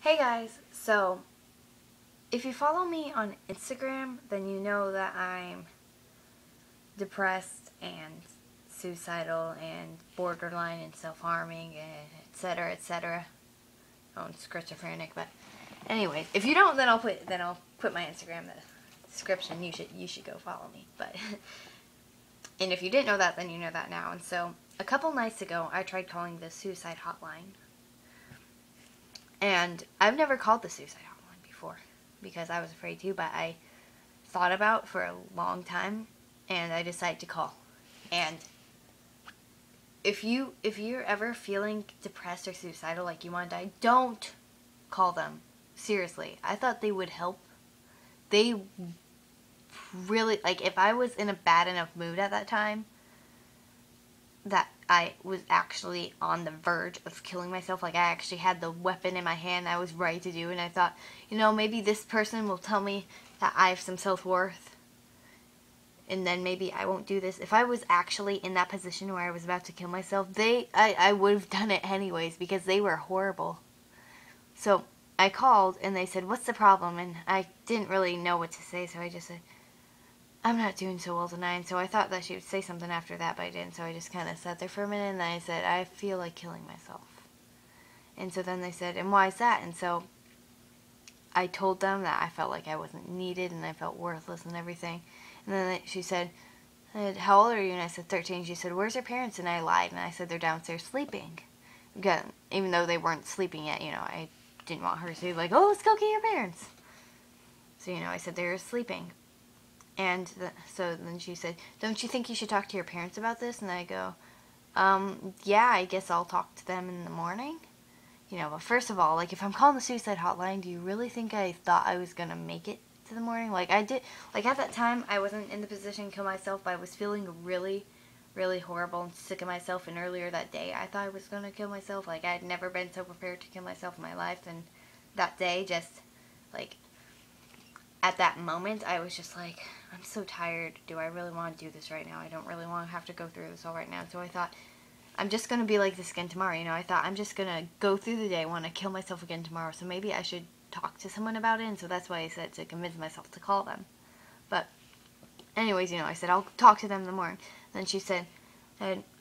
Hey guys, so if you follow me on Instagram, then you know that I'm depressed and suicidal and borderline and self-harming and etc. etc. Oh, and schizophrenic, but anyways, if you don't, then I'll put my Instagram in the description. You should go follow me. But and if you didn't know that, then you know that now. And so a couple nights ago, I tried calling the suicide hotline. And I've never called the suicide hotline before because I was afraid to, but I thought about for a long time and I decided to call. And if you're ever feeling depressed or suicidal, like you want to die, don't call them. Seriously. I thought they would help. They really, like, if I was in a bad enough mood at that time that I was actually on the verge of killing myself, like I actually had the weapon in my hand I was ready to do, and I thought, maybe this person will tell me that I have some self-worth, and then maybe I won't do this. If I was actually in that position where I was about to kill myself, I would have done it anyways because they were horrible. So I called and they said, "What's the problem?" And I didn't really know what to say, so I just said, "I'm not doing so well tonight." And so I thought that she would say something after that, but I didn't. So I just kind of sat there for a minute, and then I said, "I feel like killing myself." And so then they said, "And why is that?" And so I told them that I felt like I wasn't needed, and I felt worthless and everything. And then she said, "How old are you?" And I said, 13. She said, "Where's your parents?" And I lied, and I said, "They're downstairs sleeping." Because even though they weren't sleeping yet, I didn't want her to say, like, "Oh, let's go get your parents." So, I said they were sleeping. And so then she said, "Don't you think you should talk to your parents about this?" And I go, yeah, I guess I'll talk to them in the morning. But first of all, like, if I'm calling the suicide hotline, do you really think I thought I was going to make it to the morning? Like, I did, like, at that time, I wasn't in the position to kill myself, but I was feeling really, really horrible and sick of myself, and earlier that day, I thought I was going to kill myself. Like, I had never been so prepared to kill myself in my life, and that day, just, like, at that moment, I was just like, I'm so tired. Do I really want to do this right now? I don't really want to have to go through this all right now. So I thought, I'm just going to be like this again tomorrow. I thought, I'm just going to go through the day, want to kill myself again tomorrow. So maybe I should talk to someone about it. And so that's why I said to convince myself to call them. But anyways, I said, I'll talk to them in the morning. Then she said,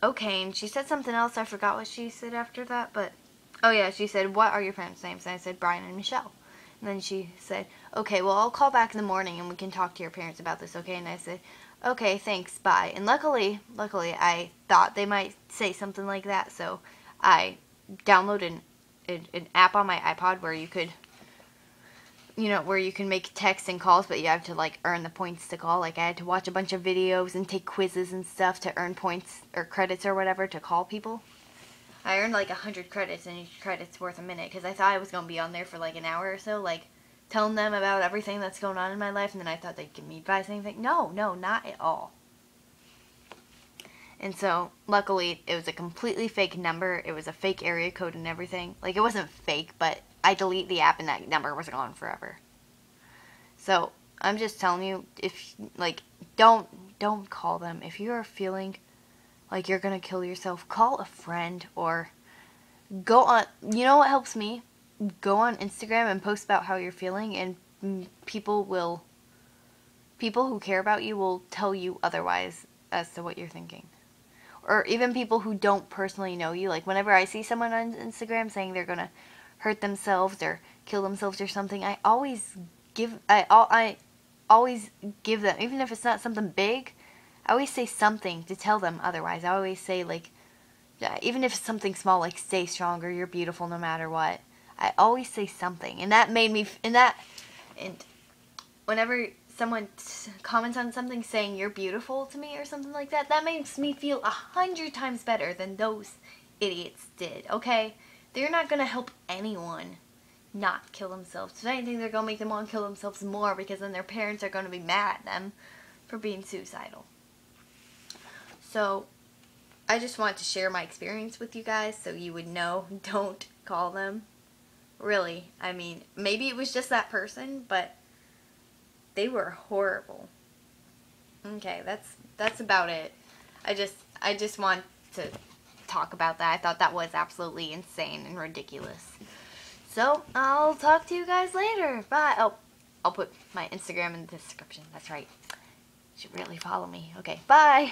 okay. And she said something else. I forgot what she said after that. But, oh yeah, she said, "What are your parents' names?" And I said, "Brian and Michelle." And then she said, "Okay, well, I'll call back in the morning and we can talk to your parents about this, okay?" And I said, "Okay, thanks, bye." And luckily, I thought they might say something like that, so I downloaded an app on my iPod where you could, where you can make texts and calls, but you have to, like, earn the points to call. Like, I had to watch a bunch of videos and take quizzes and stuff to earn points or credits or whatever to call people. I earned like 100 credits, and each credit's worth a minute, because I thought I was going to be on there for like an hour or so, like, telling them about everything that's going on in my life, and then I thought they'd give me advice and anything. No, not at all. And so, luckily, it was a completely fake number. It was a fake area code and everything. Like, it wasn't fake, but I deleted the app and that number was gone forever. So, I'm just telling you, if, like, don't call them. If you are feeling like you're gonna kill yourself, call a friend or go on, what helps me? Go on Instagram and post about how you're feeling, and people who care about you will tell you otherwise as to what you're thinking. Or even people who don't personally know you. Like, whenever I see someone on Instagram saying they're gonna hurt themselves or kill themselves or something, I always give them, even if it's not something big, I always say something to tell them otherwise. I always say, like, even if it's something small, like, stay stronger, you're beautiful no matter what. I always say something. And that made me, and whenever someone comments on something saying you're beautiful to me or something like that, that makes me feel 100 times better than those idiots did, okay? They're not going to help anyone not kill themselves. If anything, they're going to make them want to kill themselves more, because then their parents are going to be mad at them for being suicidal. So, I just want to share my experience with you guys so you would know, don't call them. Really, I mean, maybe it was just that person, but they were horrible. Okay, that's about it. I just want to talk about that. I thought that was absolutely insane and ridiculous. So, I'll talk to you guys later. Bye. Oh, I'll put my Instagram in the description. That's right. You should really follow me. Okay, bye.